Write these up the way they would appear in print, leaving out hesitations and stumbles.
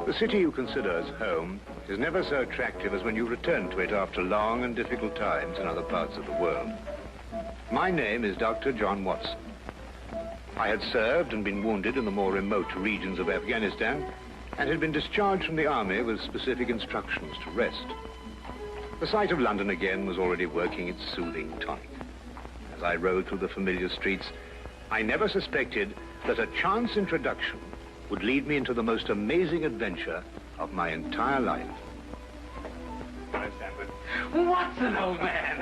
The city you consider as home is never so attractive as when you return to it after long and difficult times in other parts of the world. My name is Dr. John Watson. I had served and been wounded in the more remote regions of Afghanistan and had been discharged from the army with specific instructions to rest. The sight of London again was already working its soothing tonic. As I rode through the familiar streets, I never suspected that a chance introduction would lead me into the most amazing adventure of my entire life. Watson, old man!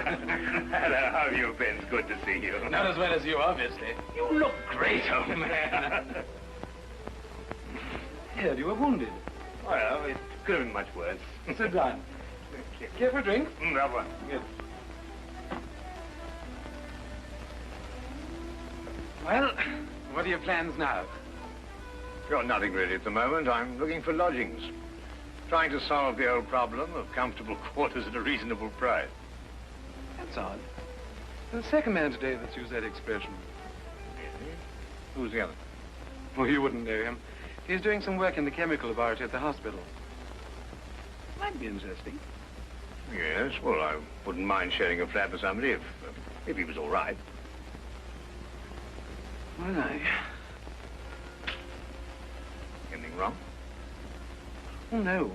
Hello, how have you been? It's good to see you. Not as well as you, obviously. You look great, old man. Heard you were wounded. Well, it could have been much worse. Sit down. Care for a drink? That one. Good. Well, what are your plans now? Well, nothing really at the moment. I'm looking for lodgings. Trying to solve the old problem of comfortable quarters at a reasonable price. That's odd. There's a second man today that's used that expression. Really? Who's the other? Well, you wouldn't know him. He's doing some work in the chemical laboratory at the hospital. Might be interesting. Yes, well, I wouldn't mind sharing a flat with somebody if he was all right. Well, Anything wrong? Oh, no.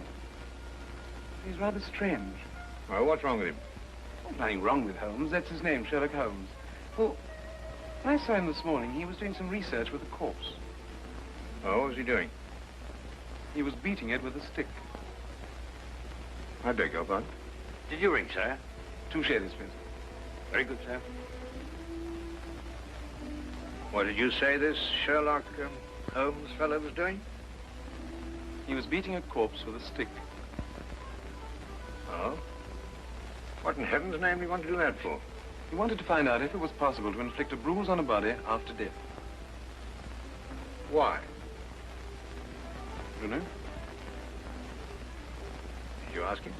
He's rather strange. Well, what's wrong with him? Oh, nothing wrong with Holmes. That's his name, Sherlock Holmes. Well, when I saw him this morning, he was doing some research with a corpse. Oh, what was he doing? He was beating it with a stick. I beg your pardon? Did you ring, sir? 2 shillings, please. Very good, sir. What did you say this Sherlock Holmes fellow was doing? He was beating a corpse with a stick. Oh? What in heaven's name do you want to do that for? He wanted to find out if it was possible to inflict a bruise on a body after death. Why? You know? Did you ask him?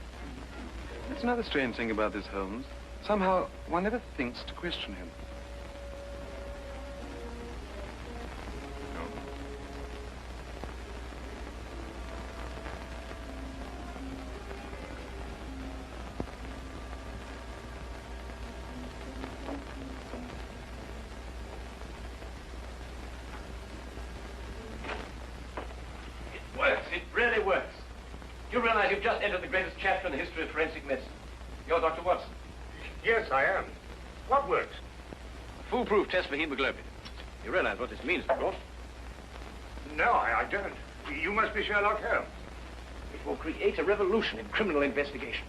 That's another strange thing about this Holmes. Somehow, one never thinks to question him. No. It works. It really works. You realize you've just entered the greatest chapter in the history of forensic medicine. You're Dr. Watson. Yes, I am. What works? A foolproof test for hemoglobin. You realize what this means, of course. No, I don't. You must be Sherlock Holmes. It will create a revolution in criminal investigation.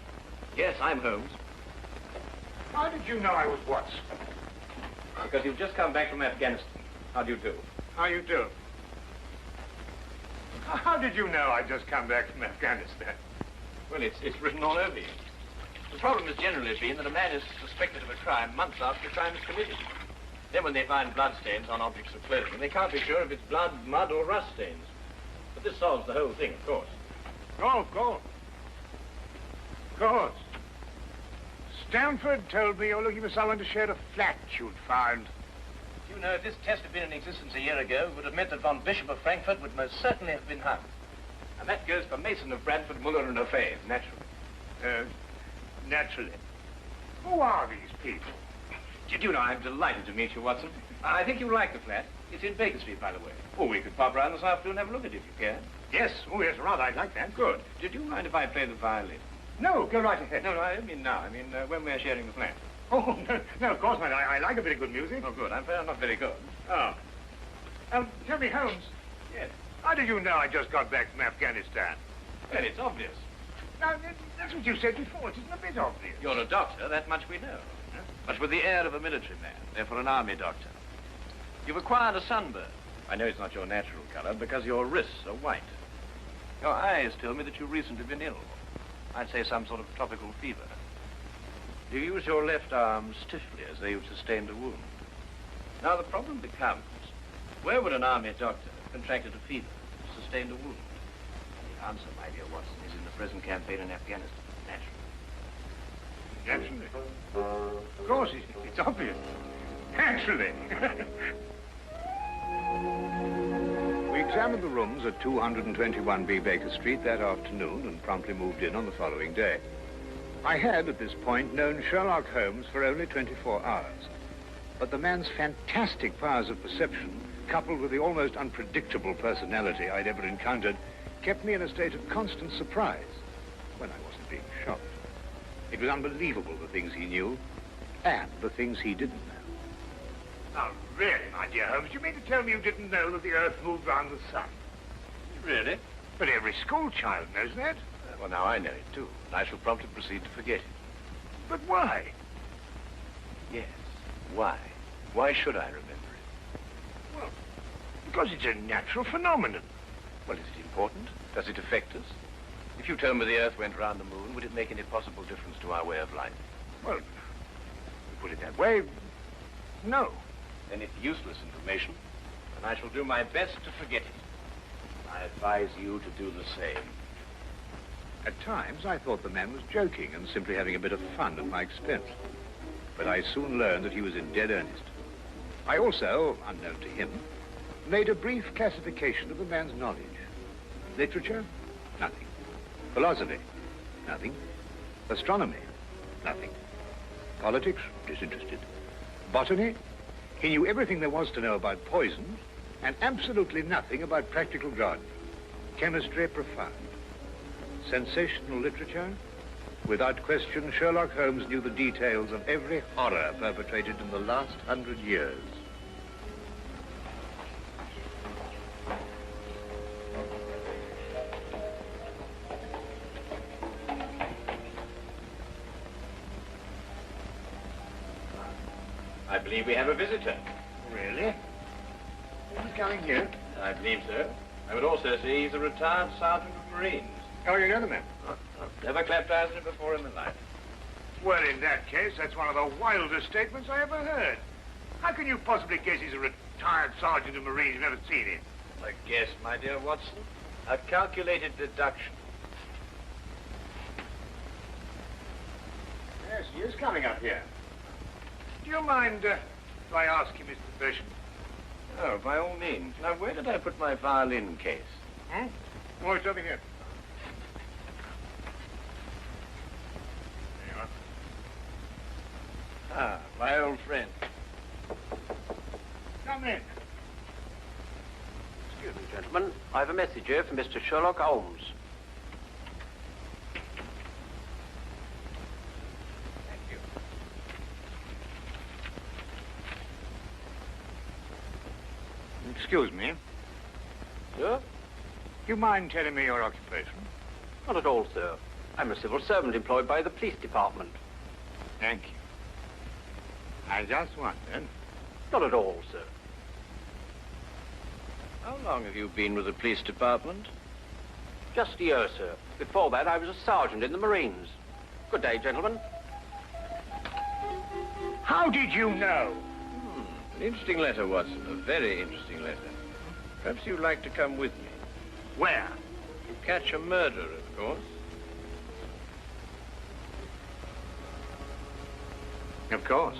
Yes, I'm Holmes. How did you know I was Watson? Because you've just come back from Afghanistan. How do you do? How you do? How did you know I'd just come back from Afghanistan? Well, it's written all over you. The problem has generally been that a man is suspected of a crime months after the crime is committed. Then when they find bloodstains on objects of clothing, they can't be sure if it's blood, mud, or rust stains. But this solves the whole thing, of course. Oh, of course. Of course. Stamford told me you're looking for someone to share a flat you'd found. You know, if this test had been in existence a year ago, it would have meant that von Bishop of Frankfurt would most certainly have been hung. And that goes for Mason of Bradford, Muller, and O'Fay, naturally. Naturally. Who are these people? Did you know, I'm delighted to meet you, Watson. I think you'll like the flat. It's in Baker Street, by the way. Oh, we could pop round this afternoon and have a look at it if you care. Yes. Oh, yes, rather. I'd like that. Good. Did you mind if I play the violin? No, go right ahead. No, I don't mean now. I mean when we're sharing the flat. Oh, no, of course not. I like a bit of good music. Oh, good. I'm afraid I'm not very good. Oh. Tell me, Holmes, Yes. how did you know I just got back from Afghanistan? Well, it's obvious. Now, that's what you said before. It isn't a bit obvious. You're a doctor, that much we know. But with the air of a military man, therefore an army doctor. You've acquired a sunburn. I know it's not your natural color because your wrists are white. Your eyes tell me that you've recently been ill. I'd say some sort of tropical fever. You use your left arm stiffly as though you've sustained a wound. Now the problem becomes, where would an army doctor have contracted a fever, sustained a wound? The answer, my dear Watson, is in the present campaign in Afghanistan, naturally. Naturally. Of course, it's obvious. Naturally. We examined the rooms at 221B Baker Street that afternoon and promptly moved in on the following day. I had, at this point, known Sherlock Holmes for only 24 hours. But the man's fantastic powers of perception, coupled with the almost unpredictable personality I'd ever encountered, kept me in a state of constant surprise when I wasn't being shocked. It was unbelievable, the things he knew and the things he didn't know. Now, really, my dear Holmes, you mean to tell me you didn't know that the Earth moved round the sun? Really? But every school child knows that. Well, now I know it, too. And I shall promptly proceed to forget it. But why? Yes. Why? Why should I remember it? Well, because it's a natural phenomenon. Well, is it important? Does it affect us? If you told me the Earth went round the moon, would it make any possible difference to our way of life? Well, to put it that way, no. Then it's useless information, and I shall do my best to forget it. I advise you to do the same. At times, I thought the man was joking and simply having a bit of fun at my expense. But I soon learned that he was in dead earnest. I also, unknown to him, made a brief classification of the man's knowledge. Literature? Nothing. Philosophy? Nothing. Astronomy? Nothing. Politics? Disinterested. Botany? He knew everything there was to know about poisons and absolutely nothing about practical gardening. Chemistry? Profound. Sensational literature? Without question, Sherlock Holmes knew the details of every horror perpetrated in the last 100 years. I believe we have a visitor. Really? Who's coming here? I believe so. I would also say he's a retired sergeant of Marines. Oh, you know the man? Never clapped eyes on him before in my life. Well, in that case, that's one of the wildest statements I ever heard. How can you possibly guess he's a retired sergeant of Marines? You've never seen him. A guess, my dear Watson. A calculated deduction. Yes, he is coming up here. Do you mind if I ask you, Mr. Bishop? Oh, by all means. Now, where did I put my violin case? Hmm? Oh, it's over here. There you are. Ah, my old friend. Come in. Excuse me, gentlemen. I have a message here from Mr. Sherlock Holmes. Thank you. Excuse me. Sir? Do you mind telling me your occupation? Not at all, sir. I'm a civil servant employed by the police department. Thank you. I just wondered. Not at all, sir. How long have you been with the police department? Just a year, sir. Before that, I was a sergeant in the Marines. Good day, gentlemen. How did you know? An interesting letter, Watson. A very interesting letter. Perhaps you'd like to come with me. Where? To catch a murderer, of course. Of course.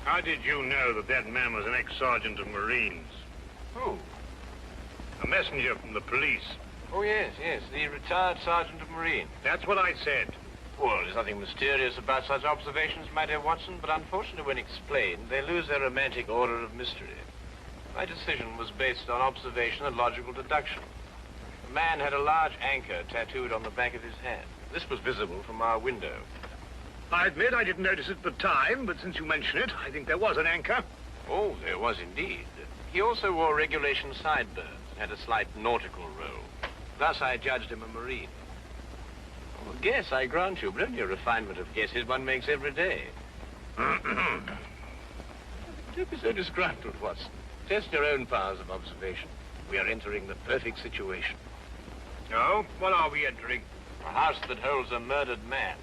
How did you know that that man was an ex-sergeant of Marines? Who? A messenger from the police. Oh, yes, the retired sergeant of Marines. That's what I said. Well, there's nothing mysterious about such observations, my dear Watson, but unfortunately, when explained, they lose their romantic order of mystery. My decision was based on observation and logical deduction. The man had a large anchor tattooed on the back of his hand. This was visible from our window. I admit I didn't notice it at the time, but since you mention it, I think there was an anchor. Oh, there was indeed. He also wore regulation sideburns and had a slight nautical roll. Thus, I judged him a Marine. Oh, guess, I grant you, but only a refinement of guesses one makes every day. Don't be so disgruntled, Watson. Test your own powers of observation. We are entering the perfect situation. Oh, what are we entering? A house that holds a murdered man.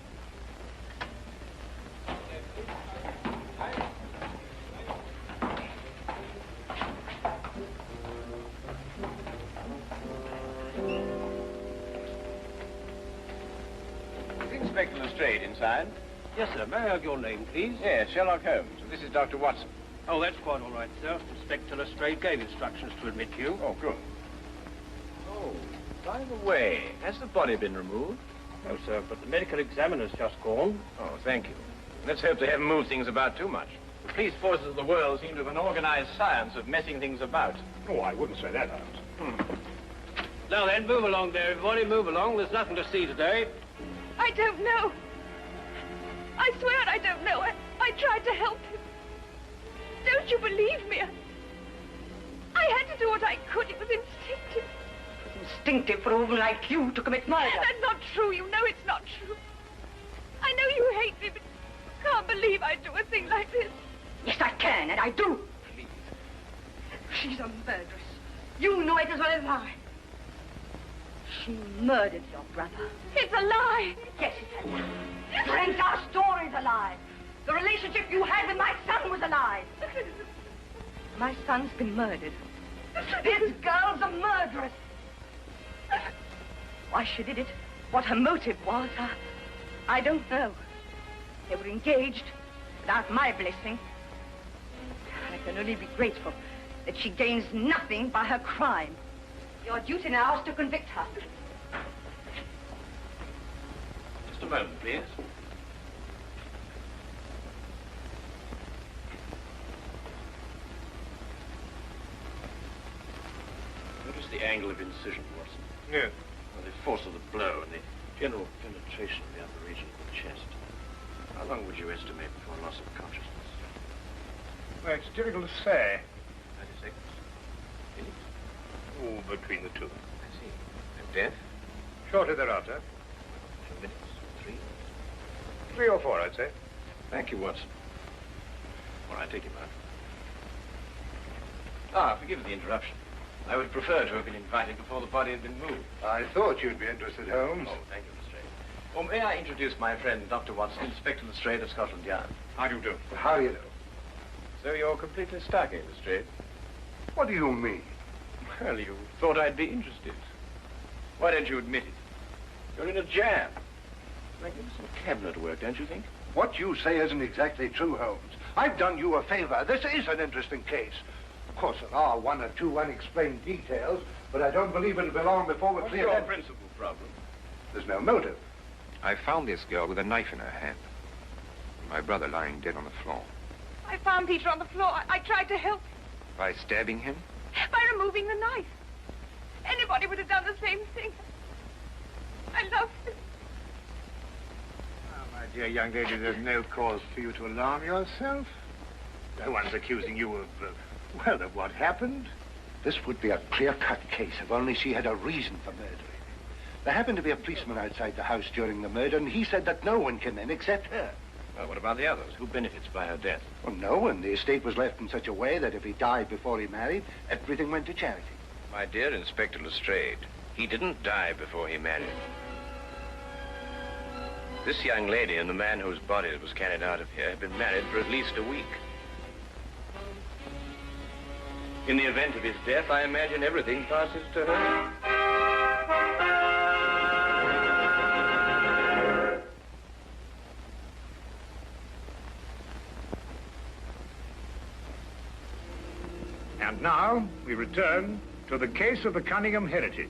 Is Inspector Lestrade inside? Yes, sir. May I have your name, please? Yes, Sherlock Holmes. This is Dr. Watson. Oh, that's quite all right, sir. Inspector Lestrade gave instructions to admit you. Oh, good. Oh, by the way, has the body been removed? No, sir, but the medical examiner's just gone. Oh, thank you. Let's hope they haven't moved things about too much. The police forces of the world seem to have an organized science of messing things about. Oh, I wouldn't say that, Holmes. Now then, move along there, everybody. Move along. There's nothing to see today. I don't know. I swear I don't know. I tried to help him. Don't you believe me? I had to do what I could. It was instinctive. Instinctive for a woman like you to commit murder. That's not true. You know it's not true. I know you hate me, but you can't believe I'd do a thing like this. Yes, I can, and I do. Please. She's a murderess. You know it as well as I. She murdered your brother. It's a lie. Yes, it's a lie. Your entire story's a lie. The relationship you had with my son was a lie. My son's been murdered. This girl's a murderess. Why she did it, what her motive was, I don't know. They were engaged without my blessing. I can only be grateful that she gains nothing by her crime. Your duty now is to convict her. Just a moment, please. Notice the angle of incision, Watson. Yes. Well, the force of the blow and the general penetration of the upper region of the chest. How long would you estimate before loss of consciousness? Well, it's difficult to say. 90 seconds. Minutes? Oh, between the two. I see. And death? Shortly thereafter. 2 minutes? 3? 3 or 4, I'd say. Thank you, Watson. All right, take him out. Forgive the interruption. I would prefer to have been invited before the body had been moved. I thought you'd be interested, Holmes. Oh, thank you, Lestrade. Well, may I introduce my friend, Dr. Watson, Inspector Lestrade of Scotland Yard? How do you do? How do you know? So you're completely stuck, eh, Lestrade? What do you mean? Well, you thought I'd be interested. Why don't you admit it? You're in a jam. Magnificent cabinet work, don't you think? What you say isn't exactly true, Holmes. I've done you a favor. This is an interesting case. Of course, there are 1 or 2 unexplained details, but I don't believe it'll be long before we're What's clear. your principal problem? There's no motive. I found this girl with a knife in her hand. My brother lying dead on the floor. I found Peter on the floor. I tried to help him By stabbing him? by removing the knife. Anybody would have done the same thing. I love him. Oh, my dear young lady, there's no cause for you to alarm yourself. No one's accusing you of, of what happened. This would be a clear-cut case if only she had a reason for murdering. There happened to be a policeman outside the house during the murder, and he said that no one came in except her. Well, what about the others? Who benefits by her death? Well, no one. The estate was left in such a way that if he died before he married, everything went to charity. My dear Inspector Lestrade, he didn't die before he married. This young lady and the man whose body was carried out of here have been married for at least a week. In the event of his death, I imagine everything passes to her. And now we return to the case of the Cunningham heritage.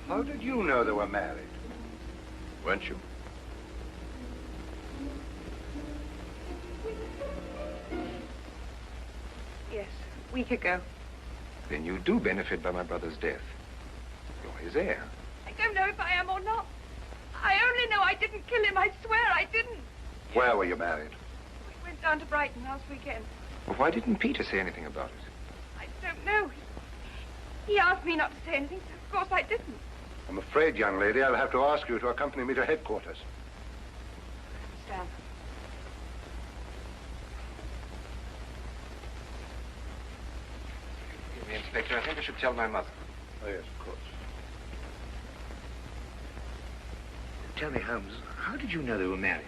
How did you know they were married? Weren't you? Yes, a week ago. Then you do benefit by my brother's death. You're his heir. I don't know if I am or not. I only know I didn't kill him. I swear I didn't. Where were you married? We went down to Brighton last weekend. Well, why didn't Peter say anything about it? I don't know. He asked me not to say anything, so of course I didn't. I'm afraid, young lady, I'll have to ask you to accompany me to headquarters. Stand. Excuse me, Inspector, I think I should tell my mother. Oh, yes, of course. Tell me, Holmes, how did you know they were married?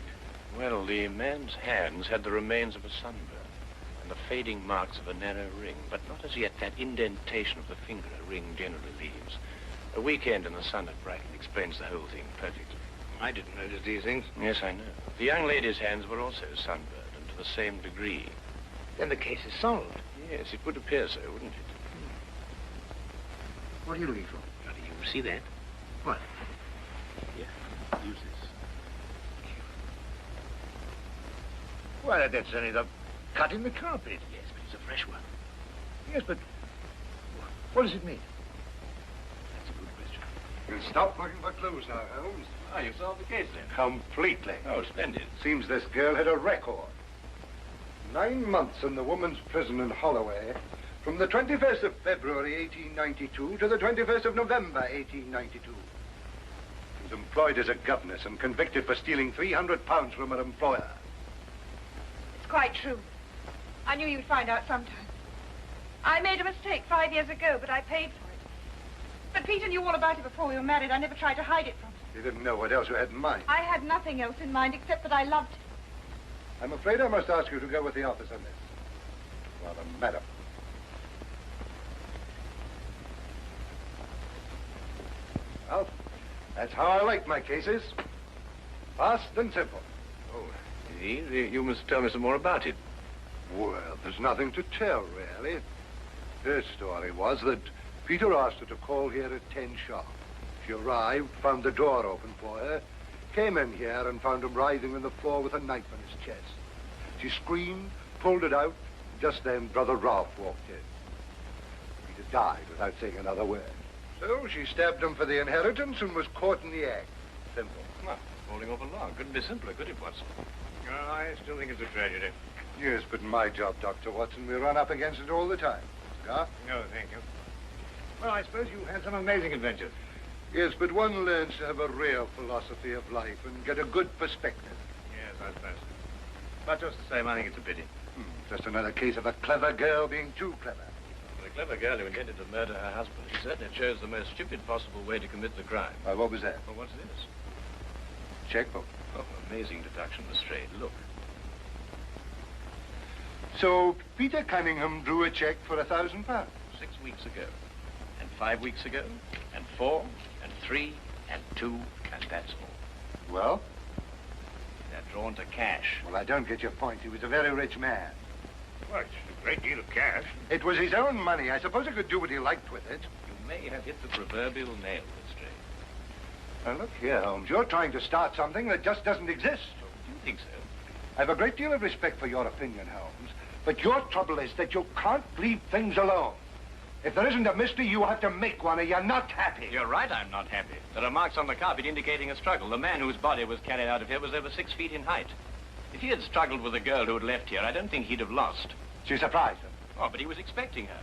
Well, the man's hands had the remains of a sunburn and the fading marks of a narrow ring, but not as yet that indentation of the finger a ring generally leaves. A weekend in the sun at Brighton explains the whole thing perfectly. I didn't notice these things. Yes, I know. The young lady's hands were also sunburned, and to the same degree. Then the case is solved. Yes, it would appear so, wouldn't it? What are you looking for? How do you see that? What? Here, use this. Why, that's only the cut in the carpet. Yes, but it's a fresh one. Yes, but what does it mean? That's a good question. We'll stop looking for clues now, Holmes. Ah, you solved the case then? Completely. Oh, splendid. Seems this girl had a record. 9 months in the woman's prison in Holloway, from the 21st of February, 1892, to the 21st of November, 1892. She was employed as a governess and convicted for stealing £300 from her employer. It's quite true. I knew you'd find out sometime. I made a mistake 5 years ago, but I paid for it. But Peter knew all about it before we were married. I never tried to hide it from him. You didn't know what else you had in mind. I had nothing else in mind except that I loved him. I'm afraid I must ask you to go with the office on this. Rather, madam. Well, that's how I like my cases. Fast and simple. Oh, indeed. You must tell me some more about it. Well, there's nothing to tell, really. Her story was that Peter asked her to call here at 10 sharp. She arrived, found the door open for her, came in here and found him writhing on the floor with a knife in his chest. She screamed, pulled it out. Just then, Brother Ralph walked in. Peter died without saying another word. So she stabbed him for the inheritance and was caught in the act. Simple. Well, holding over long. Couldn't be simpler, could it, Watson? I still think it's a tragedy. Yes, but in my job, Dr. Watson, we run up against it all the time. Cigar? No, thank you. Well, I suppose you've had some amazing adventures. Yes, but one learns to have a real philosophy of life and get a good perspective. Yes, I suppose. But just the same, I think it's a pity. Just another case of a clever girl being too clever. The clever girl who intended to murder her husband, he certainly chose the most stupid possible way to commit the crime. What was that? Well, what's this? Checkbook. Oh, amazing deduction, Lestrade. Look. So Peter Cunningham drew a check for £1,000. 6 weeks ago, and 5 weeks ago, and 4, and 3, and 2, and that's all. Well? They're drawn to cash. Well, I don't get your point. He was a very rich man. Well, it's a great deal of cash. It was his own money. I suppose he could do what he liked with it. You may have hit the proverbial nail, Lestrade. Now, look here, Holmes. You're trying to start something that just doesn't exist. Oh, do you think so? I have a great deal of respect for your opinion, Holmes. But your trouble is that you can't leave things alone. If there isn't a mystery, you have to make one, or you're not happy. You're right, I'm not happy. There are marks on the carpet indicating a struggle. The man whose body was carried out of here was over 6 feet in height. If he had struggled with the girl who had left here, I don't think he'd have lost. She surprised him. Oh, but he was expecting her.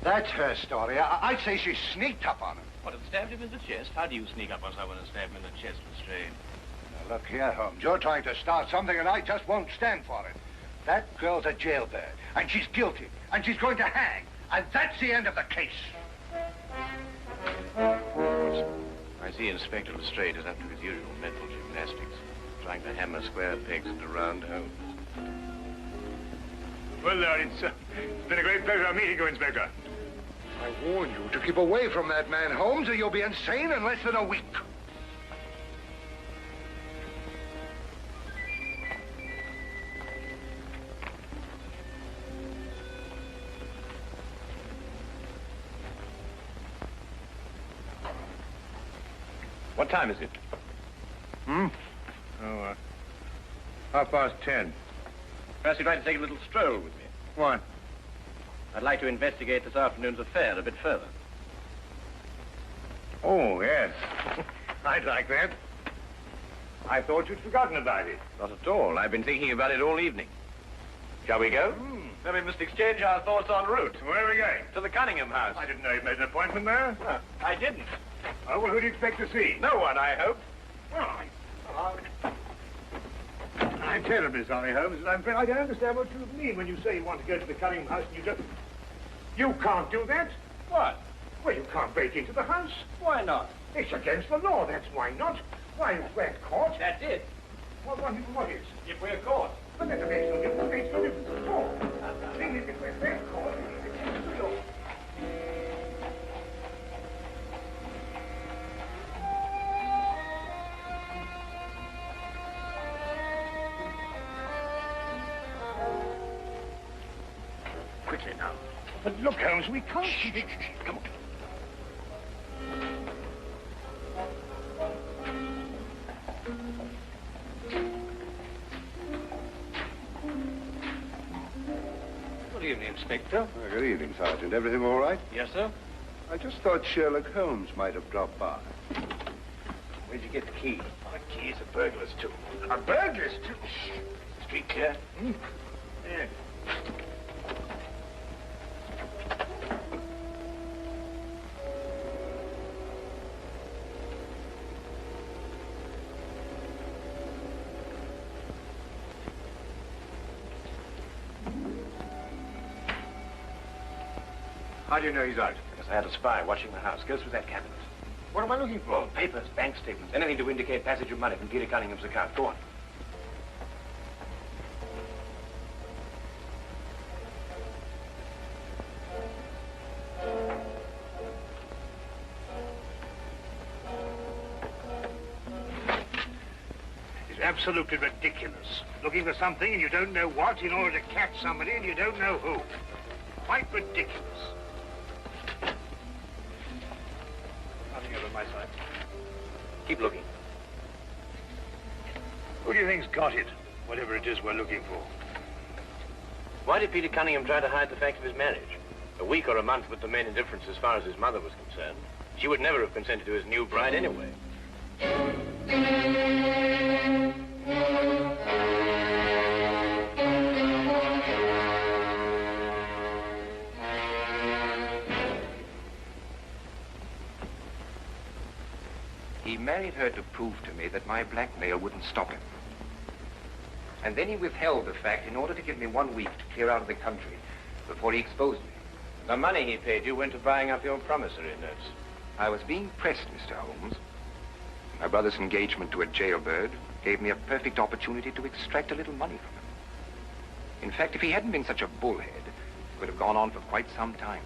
That's her story. I'd say she sneaked up on him. What, had stabbed him in the chest? How do you sneak up on someone and stab him in the chest, Lestrade? Now, look here, Holmes. You're trying to start something, and I just won't stand for it. That girl's a jailbird, and she's guilty, and she's going to hang. And that's the end of the case. I see Inspector Lestrade is up to his usual mental gymnastics, trying to hammer square pegs into round holes. Well, it's been a great pleasure meeting you, Inspector. I warn you to keep away from that man, Holmes, or you'll be insane in less than a week. What time is it? Oh, 10:30. Perhaps you'd like to take a little stroll with me. What? I'd like to investigate this afternoon's affair a bit further. Oh, yes. I'd like that. I thought you'd forgotten about it. Not at all. I've been thinking about it all evening. Shall we go? Then we must exchange our thoughts en route. Where are we going? To the Cunningham house. I didn't know you'd made an appointment there. I didn't. Oh, well, who do you expect to see? No one, I hope. Well, I'm terribly sorry, Holmes, but I'm afraid I don't understand what you mean when you say you want to go to the Cunningham house and you just... You can't do that. What? Well, you can't break into the house. Why not? It's against the law, that's why not. Why, if we're caught... That's it. What is? If we're caught. But that makes no difference. Makes no difference at all. The thing is, if we're caught, it's against the law. quickly now. But look, Holmes, we can't... Come on. Good evening, Inspector. Good evening, Sergeant. Everything all right? Yes, sir. I just thought Sherlock Holmes might have dropped by. Where'd you get the key? Oh, the key is a burglar's too. A burglar's too? Street clear? Hmm? Yeah. How do you know he's out? Because I had a spy watching the house. Go through that cabinet. What am I looking for? Oh, papers, bank statements, anything to indicate passage of money from Peter Cunningham's account. Go on. It's absolutely ridiculous. Looking for something and you don't know what in order to catch somebody and you don't know who. Quite ridiculous. Nothing over my side. Keep looking. Who do you think's got it? Whatever it is we're looking for. Why did Peter Cunningham try to hide the fact of his marriage? A week or a month would the main indifference as far as his mother was concerned. She would never have consented to his new bride anyway. He married her to prove to me that my blackmail wouldn't stop him. And then he withheld the fact in order to give me 1 week to clear out of the country before he exposed me. The money he paid you went to buying up your promissory notes. I was being pressed, Mr. Holmes. My brother's engagement to a jailbird gave me a perfect opportunity to extract a little money from him. In fact, if he hadn't been such a bullhead, it could have gone on for quite some time.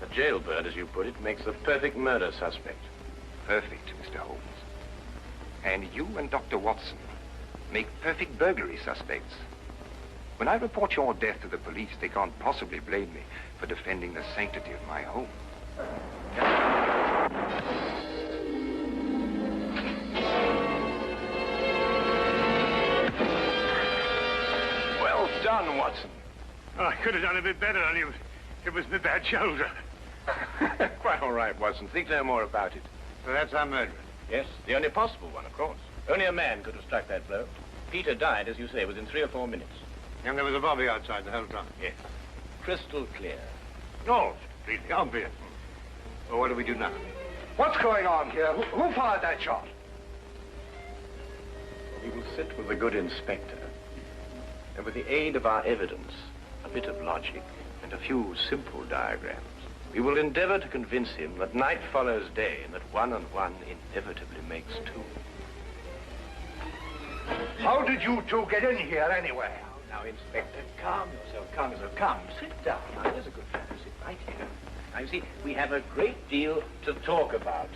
A jailbird, as you put it, makes the perfect murder suspect. Perfect, Mr. Holmes. And you and Dr. Watson make perfect burglary suspects. When I report your death to the police, they can't possibly blame me for defending the sanctity of my home. Well done, Watson. Oh, I could have done a bit better, only it was my bad shoulder. Quite all right, Watson. Think no more about it. So that's our murderer. Yes, the only possible one, of course. Only a man could have struck that blow. Peter died, as you say, within 3 or 4 minutes. And there was a bobby outside the whole time. Yes. Crystal clear. Oh, completely obvious. Well, what do we do now? What's going on here? Who fired that shot? We will sit with the good inspector, and with the aid of our evidence, a bit of logic, and a few simple diagrams, we will endeavor to convince him that night follows day and that 1 and 1 inevitably makes 2. How did you two get in here anyway? Now, Inspector, calm yourself, calm yourself. Come, sit down. Now, here's a good fellow. Sit right here. Now, you see, we have a great deal to talk about.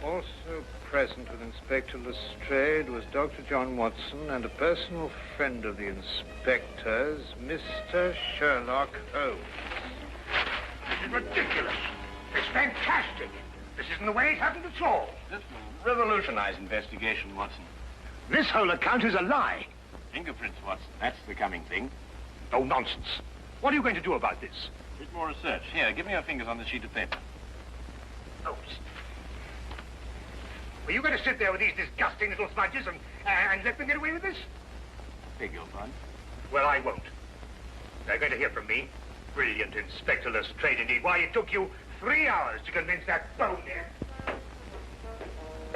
Also present with Inspector Lestrade was Dr. John Watson and a personal friend of the inspector's, Mr. Sherlock Holmes. This is ridiculous. It's fantastic. This isn't the way it happened at all. This will revolutionize investigation, Watson. This whole account is a lie. Fingerprints, Watson. That's the coming thing. Oh, nonsense. What are you going to do about this? A bit more research. Here, give me your fingers on this sheet of paper. Oh, are you going to sit there with these disgusting little smudges and let them get away with this? Beg your pardon? Well, I won't. They're going to hear from me. Brilliant Inspector Lestrade, indeed. Why, it took you 3 hours to convince that bonehead.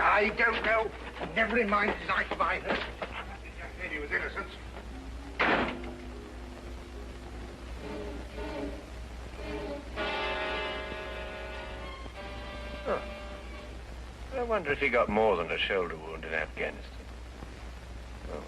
I don't know. Never in mind his life either. I said he was innocent. Oh. I wonder if he got more than a shoulder wound in Afghanistan. Oh,